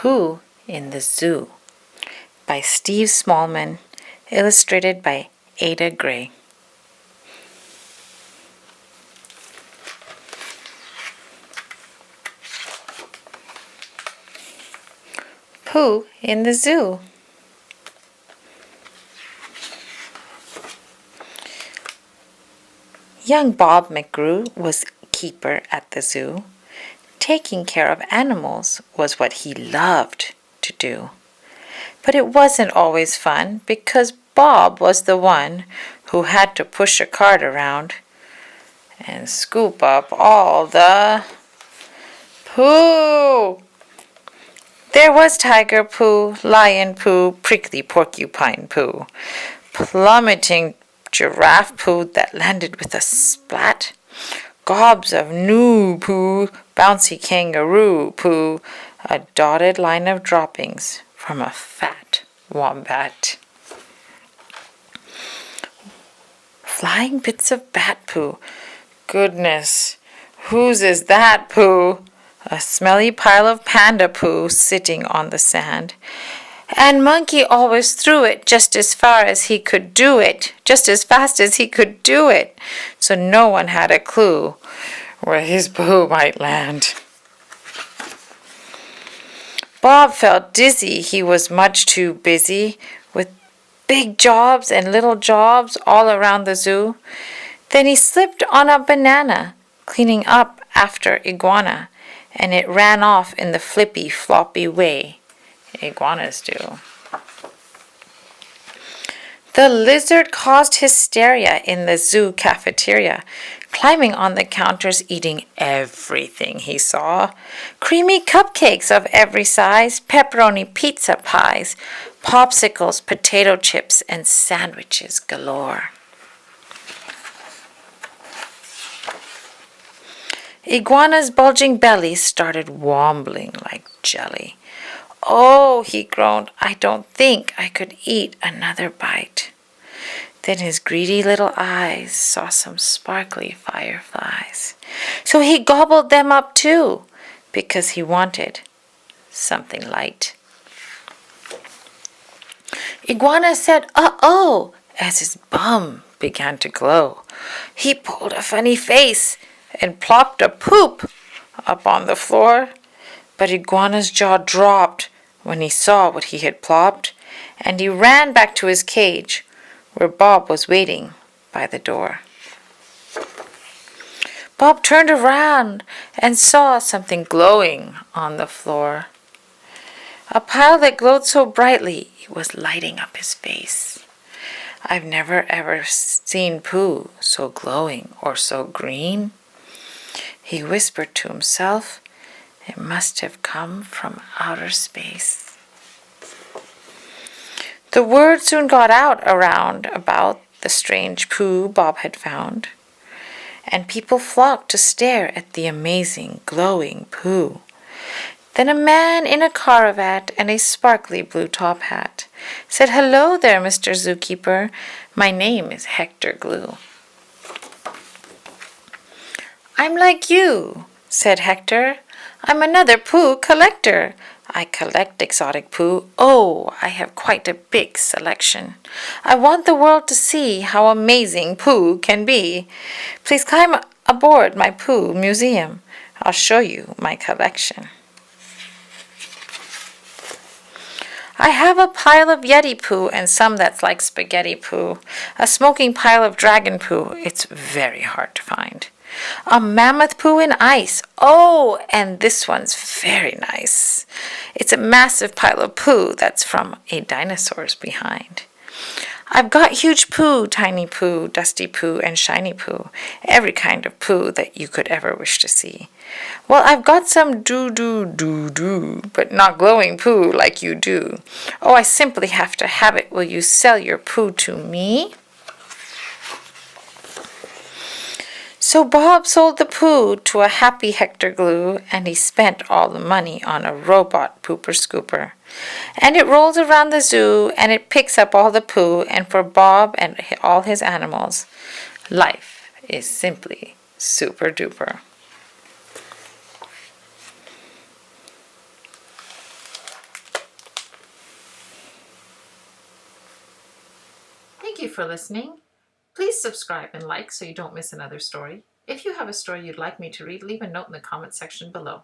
Poo in the Zoo by Steve Smallman, illustrated by Ada Gray. Poo in the Zoo. Young Bob McGrew was keeper at the zoo. Taking care of animals was what he loved to do. But it wasn't always fun because Bob was the one who had to push a cart around and scoop up all the poo. There was Tiger Poo, Lion Poo, Prickly Porcupine Poo, plummeting Giraffe Poo that landed with a splat, gobs of new poo, bouncy kangaroo poo, a dotted line of droppings from a fat wombat. Flying bits of bat poo. Goodness, whose is that poo? A smelly pile of panda poo sitting on the sand. And Monkey always threw it just as far as he could do it, just as fast as he could do it, so no one had a clue where his poo might land. Bob felt dizzy. He was much too busy with big jobs and little jobs all around the zoo. Then he slipped on a banana, cleaning up after iguana, and it ran off in the flippy, floppy way iguanas do. The lizard caused hysteria in the zoo cafeteria, climbing on the counters, eating everything he saw. Creamy cupcakes of every size, pepperoni pizza pies, popsicles, potato chips, and sandwiches galore. Iguana's bulging belly started wobbling like jelly. Oh, he groaned, I don't think I could eat another bite. Then his greedy little eyes saw some sparkly fireflies. So he gobbled them up too, because he wanted something light. Iguana said, uh-oh, as his bum began to glow. He pulled a funny face and plopped a poop up on the floor. But Iguana's jaw dropped when he saw what he had plopped, and he ran back to his cage, where Bob was waiting by the door. Bob turned around and saw something glowing on the floor. A pile that glowed so brightly it was lighting up his face. I've never ever seen poo so glowing or so green. He whispered to himself, it must have come from outer space. The word soon got out around about the strange poo Bob had found, and people flocked to stare at the amazing glowing poo. Then a man in a cravat and a sparkly blue top hat said, hello there, Mr. Zookeeper. My name is Hector Glue. I'm like you, said Hector. I'm another Poo Collector. I collect exotic poo. Oh, I have quite a big selection. I want the world to see how amazing poo can be. Please climb aboard my poo museum. I'll show you my collection. I have a pile of Yeti poo and some that's like spaghetti poo. A smoking pile of dragon poo. It's very hard to find. A mammoth poo in ice. Oh, and this one's very nice. It's a massive pile of poo that's from a dinosaur's behind. I've got huge poo, tiny poo, dusty poo, and shiny poo. Every kind of poo that you could ever wish to see. Well, I've got some do-do-do-do, but not glowing poo like you do. Oh, I simply have to have it. Will you sell your poo to me? So Bob sold the poo to a happy Hector Glue, and he spent all the money on a robot pooper scooper. And it rolls around the zoo, and it picks up all the poo, and for Bob and all his animals, life is simply super duper. Thank you for listening. Please subscribe and like so you don't miss another story. If you have a story you'd like me to read, leave a note in the comment section below.